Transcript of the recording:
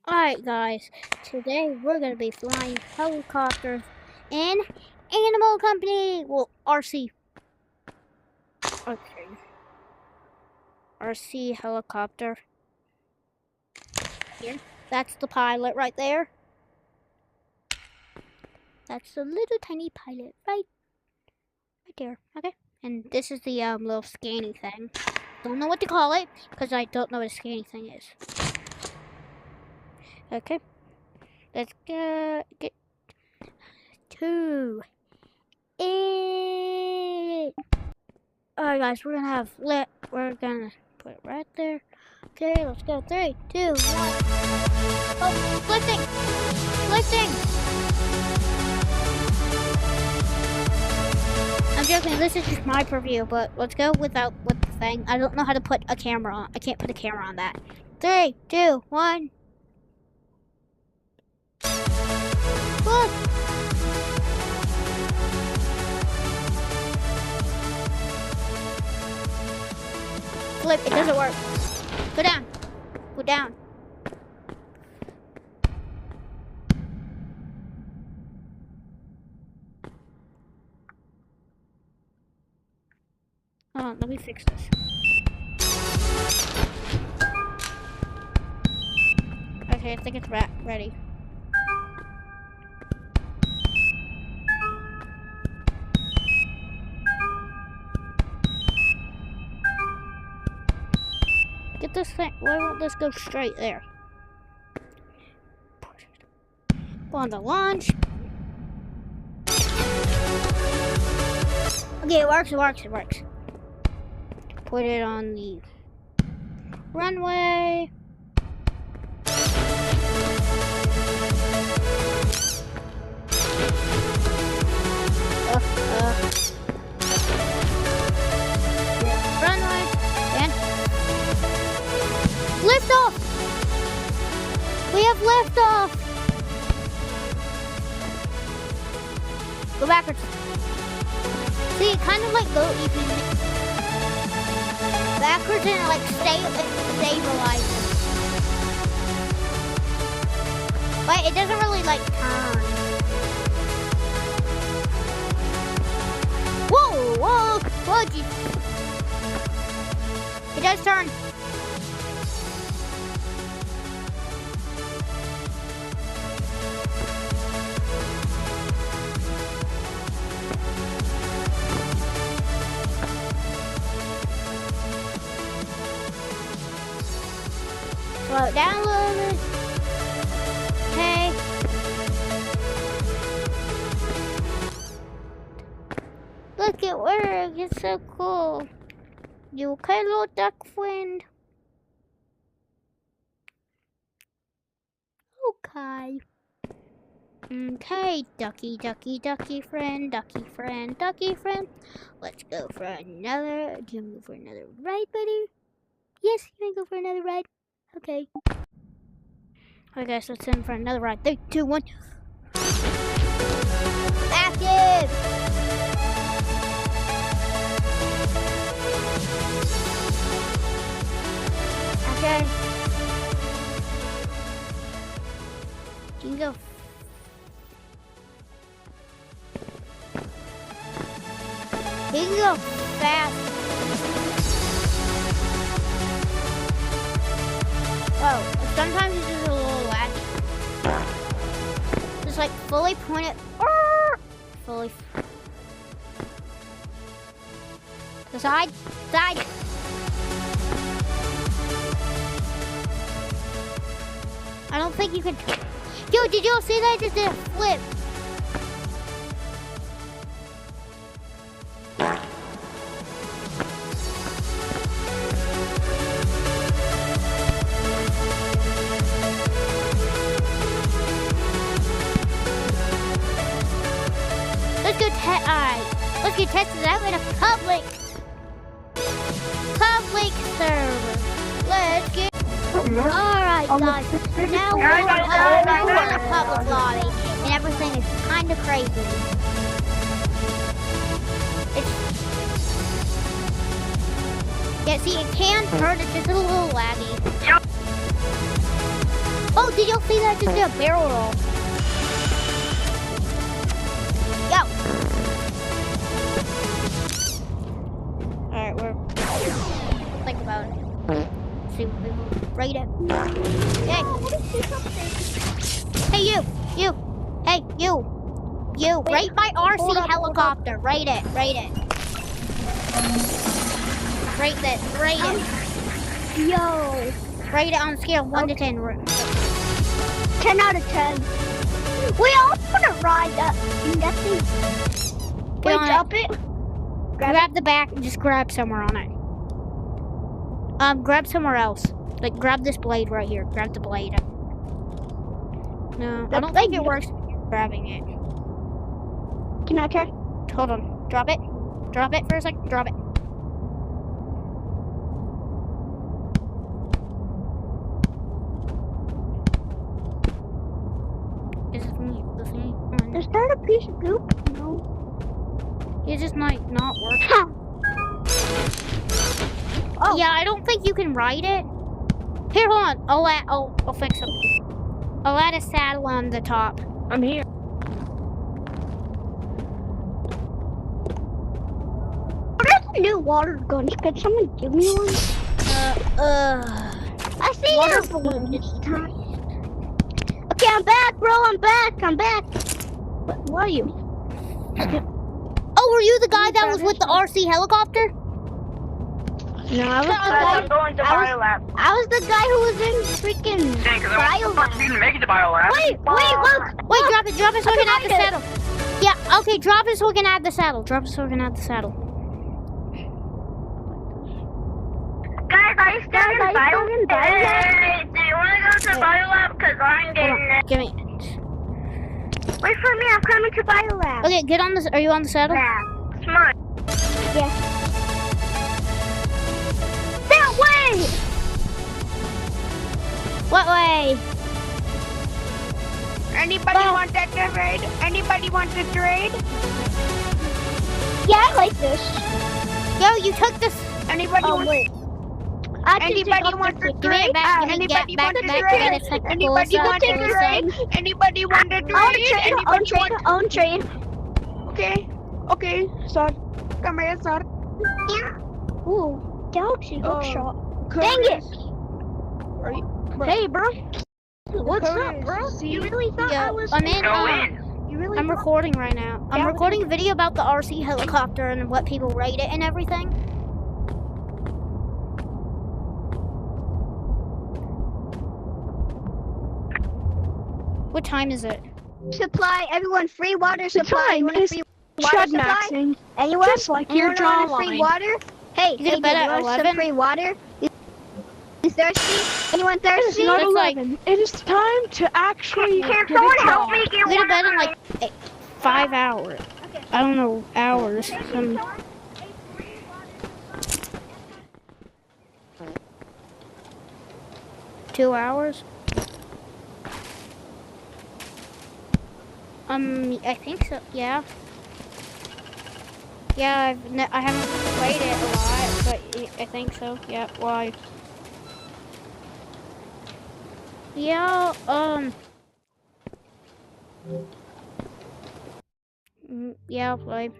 Alright guys, today we're gonna be flying helicopters in Animal Company. Well, RC. Okay. RC helicopter. Here. That's the pilot right there. That's the little tiny pilot right there. Okay. And this is the little scanning thing. Don't know what to call it because I don't know what a scanning thing is. Okay. Let's get to it. Alright guys, we're gonna put it right there. Okay, let's go. 3, 2, 1. Oh, lifting! Lifting! I'm joking, this is just my preview, but let's go with the thing. I don't know how to put a camera on. I can't put a camera on that. 3, 2, 1. Look! Flip, it doesn't work. Go down. Go down. Hold on, let me fix this. Okay, I think it's ready. Get this thing. Why won't this go straight there? Go on the launch. Okay, it works. Put it on the runway. Runway and lift off. We have lift off. Go backwards. See, it kind of like go even backwards and like stabilizes. But it doesn't really like turn. Whoa, geez. It does turn. Slow it down a little bit. Okay. Look, it works. It's so cool. You okay, little duck friend? Okay. Okay, ducky friend. Let's go for another. Do you want to go for another ride, buddy? Yes, you want to go for another ride? Okay. Alright guys, let's send for another ride. 3, 2, 1. Active! Okay. You can go. You can go fast. Oh, sometimes it's just a little laggy. Just like fully point it. Fully. The side. I don't think you can. Yo, did you all see that? I just did a flip. Let's go test it out in a public server. Let's get. Alright guys, now we're in a public lobby and everything is kind of crazy. Yeah, see, it can turn, it's just a little laggy. Oh, did y'all see that? Just did a barrel roll. Yo. Alright, we're... Think about it. See what people rate it. Hey, you. Hey, you. Rate my RC helicopter. Rate it. Rate it. Rate it. Yo. Rate it on a scale of 1 to 10. 10 out of 10. We all want to ride that thing. Wait, drop it. Grab the back and just grab somewhere on it. Grab somewhere else. Like, grab this blade right here. Grab the blade. No, I don't think it works when you're grabbing it. Can I try? Hold on. Drop it. Drop it for a second. Drop it. Is this me? Is that a piece of goop? No. It's just not working. Oh. Yeah, I don't think you can ride it. Here, hold on. I'll fix it. I'll add a saddle on the top. I'm here. What are the new water guns? Could someone give me one? I see water balloon this time. Okay, I'm back, bro. I'm back. Where are you? Oh, were you the guy that was with the RC helicopter? No, I was I'm going to biolab. I was the guy who was in freaking biolab. Didn't make it to biolab. Wait, look. Wait, drop it so we can add the saddle. Yeah, okay, drop it so we can add the saddle. Guys, are you still in biolab? Hey, do you want to go to biolab? Because I'm getting it. Give me. Wait for me, I'm coming to biolab. Okay, get on this. Are you on the saddle? Yeah, smart. Yeah. That way! What way? Anybody want that trade? Anybody want the trade? Yeah, I like this. Yo, you took this. Anybody want? Wait. Anybody want the Give me trade? it back. Anybody want the Anybody want the trade? Anybody want the trade? Own trade. Okay, sir. Come here, sir. Ooh, Galaxy Hookshot. Dang it! Hey, bro. What's up, bro? You really thought I was... I'm in. You really I'm recording right now. I'm recording a video about the RC helicopter and what people rate it and everything. What time is it? Supply, everyone, free water supply. You want a free water supply? Anyone? Just like your Anyone want free water? Hey, You get a bed at you want 11? some free water? You thirsty? Anyone thirsty? Not Looks like- 11. It is time to actually Can get someone it help done. me get We get a bed in water? like 5 hours. I don't know, hours. 2 hours? I think so. Yeah. Yeah, I haven't played it a lot, but I think so. Yeah. Why? Yeah. Yeah, I'll play.